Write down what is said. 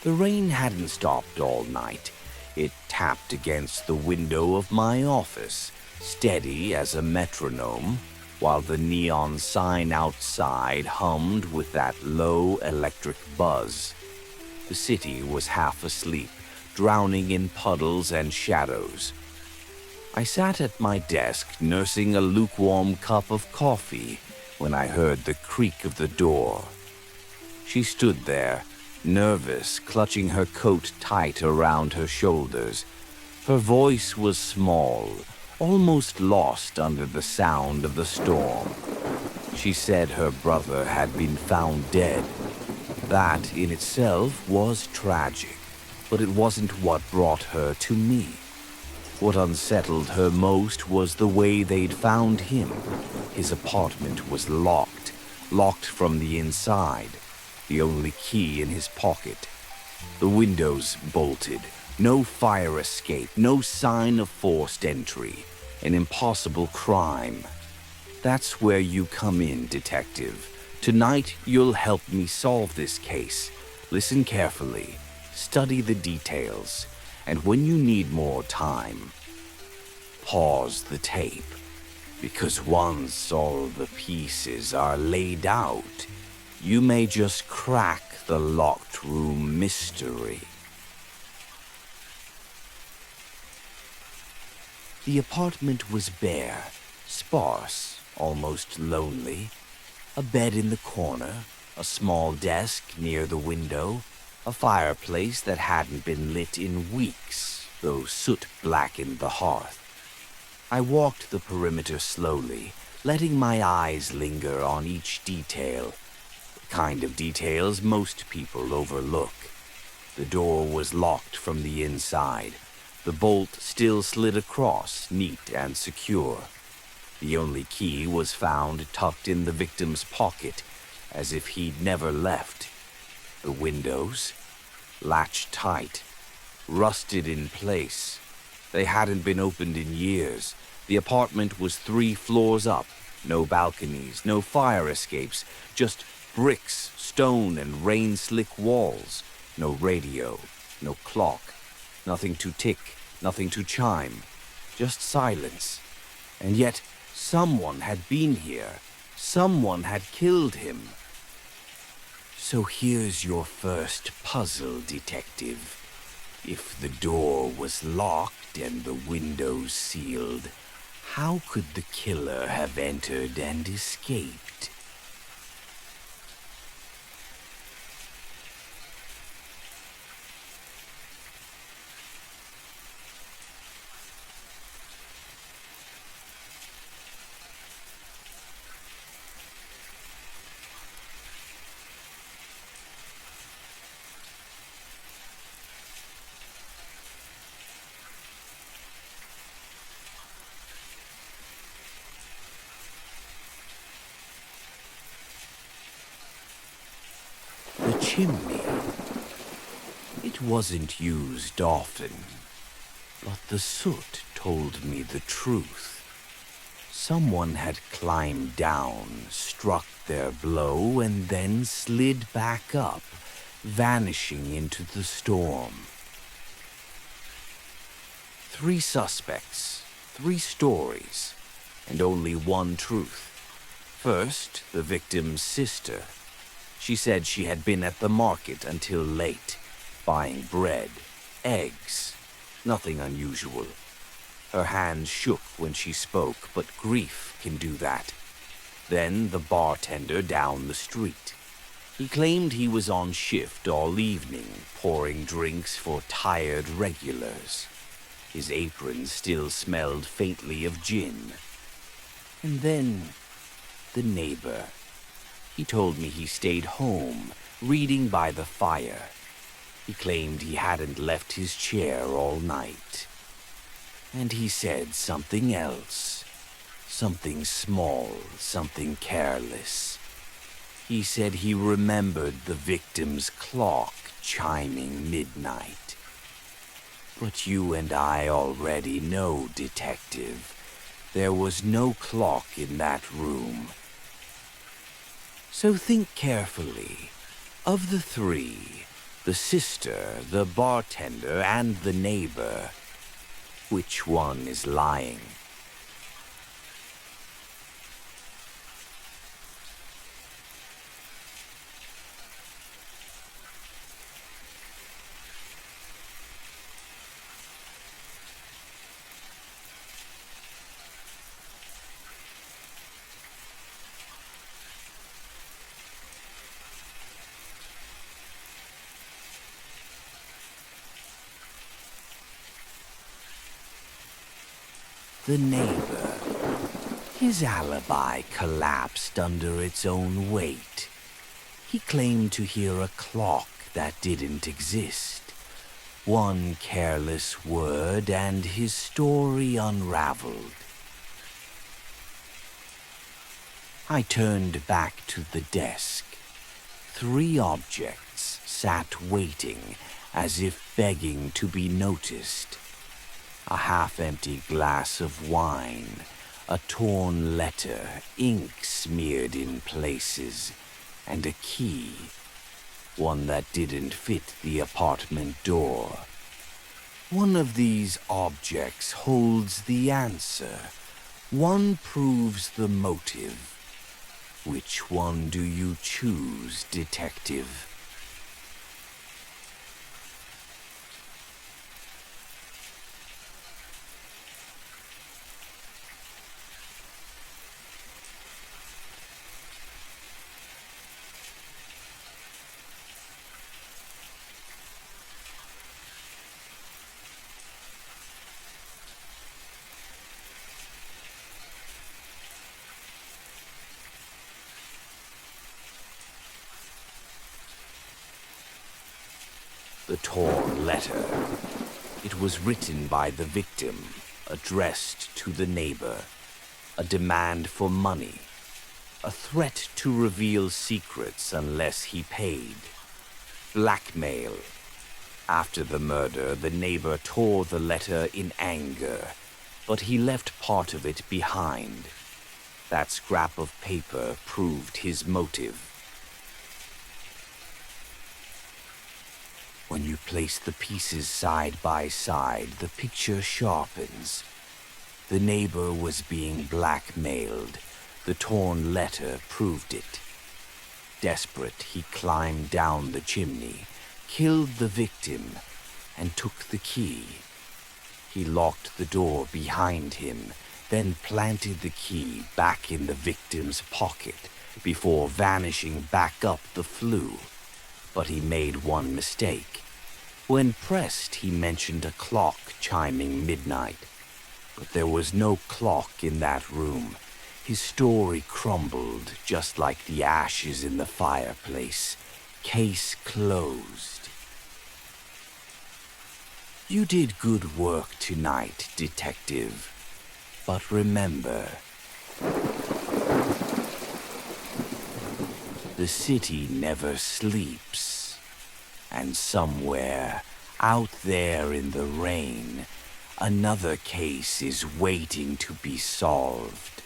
The rain hadn't stopped all night. It tapped against the window of my office, steady as a metronome, while the neon sign outside hummed with that low electric buzz. The city was half asleep, drowning in puddles and shadows. I sat at my desk nursing a lukewarm cup of coffee when I heard the creak of the door. She stood there, nervous, clutching her coat tight around her shoulders. Her voice was small, almost lost under the sound of the storm. She said her brother had been found dead. That in itself was tragic, but it wasn't what brought her to me. What unsettled her most was the way they'd found him. His apartment was locked from the inside, the only key in his pocket. The windows bolted, no fire escape, no sign of forced entry, an impossible crime. That's where you come in, detective. Tonight you'll help me solve this case. Listen carefully, study the details, and when you need more time, pause the tape. Because once all the pieces are laid out, you may just crack the locked room mystery. The apartment was bare, sparse, almost lonely. A bed in the corner, a small desk near the window, a fireplace that hadn't been lit in weeks, though soot blackened the hearth. I walked the perimeter slowly, letting my eyes linger on each detail, the kind of details most people overlook. The door was locked from the inside, the bolt still slid across, neat and secure. The only key was found tucked in the victim's pocket, as if he'd never left. The windows, latched tight, rusted in place. They hadn't been opened in years. The apartment was 3 floors up, no balconies, no fire escapes, just bricks, stone, and rain-slick walls. No radio, no clock, nothing to tick, nothing to chime, just silence. And yet, someone had been here. Someone had killed him. So here's your first puzzle, detective. If the door was locked and the windows sealed, how could the killer have entered and escaped? The chimney. It wasn't used often, but the soot told me the truth. Someone had climbed down, struck their blow, and then slid back up, vanishing into the storm. 3 suspects, 3 stories, and only one truth. First, the victim's sister. She said she had been at the market until late, buying bread, eggs, nothing unusual. Her hands shook when she spoke, but grief can do that. Then the bartender down the street. He claimed he was on shift all evening, pouring drinks for tired regulars. His apron still smelled faintly of gin. And then, the neighbor. He told me he stayed home, reading by the fire. He claimed he hadn't left his chair all night. And he said something else. Something small, something careless. He said he remembered the victim's clock chiming midnight. But you and I already know, detective. There was no clock in that room. So think carefully. Of the 3, The sister, the bartender, and the neighbor. Which one is lying? The neighbor. His alibi collapsed under its own weight. He claimed to hear a clock that didn't exist. One careless word and his story unraveled. I turned back to the desk. 3 objects sat waiting, as if begging to be noticed. A half-empty glass of wine, a torn letter, ink smeared in places, and a key, one that didn't fit the apartment door. One of these objects holds the answer. One proves the motive. Which one do you choose, detective? The torn letter. It was written by the victim, addressed to the neighbor. A demand for money. A threat to reveal secrets unless he paid. Blackmail. After the murder, the neighbor tore the letter in anger, but he left part of it behind. That scrap of paper proved his motive. When you place the pieces side by side, the picture sharpens. The neighbor was being blackmailed. The torn letter proved it. Desperate, he climbed down the chimney, killed the victim, and took the key. He locked the door behind him, then planted the key back in the victim's pocket before vanishing back up the flue. But he made one mistake. When pressed, he mentioned a clock chiming midnight. But there was no clock in that room. His story crumbled, just like the ashes in the fireplace. Case closed. You did good work tonight, detective. But remember, the city never sleeps. And somewhere, out there in the rain, another case is waiting to be solved.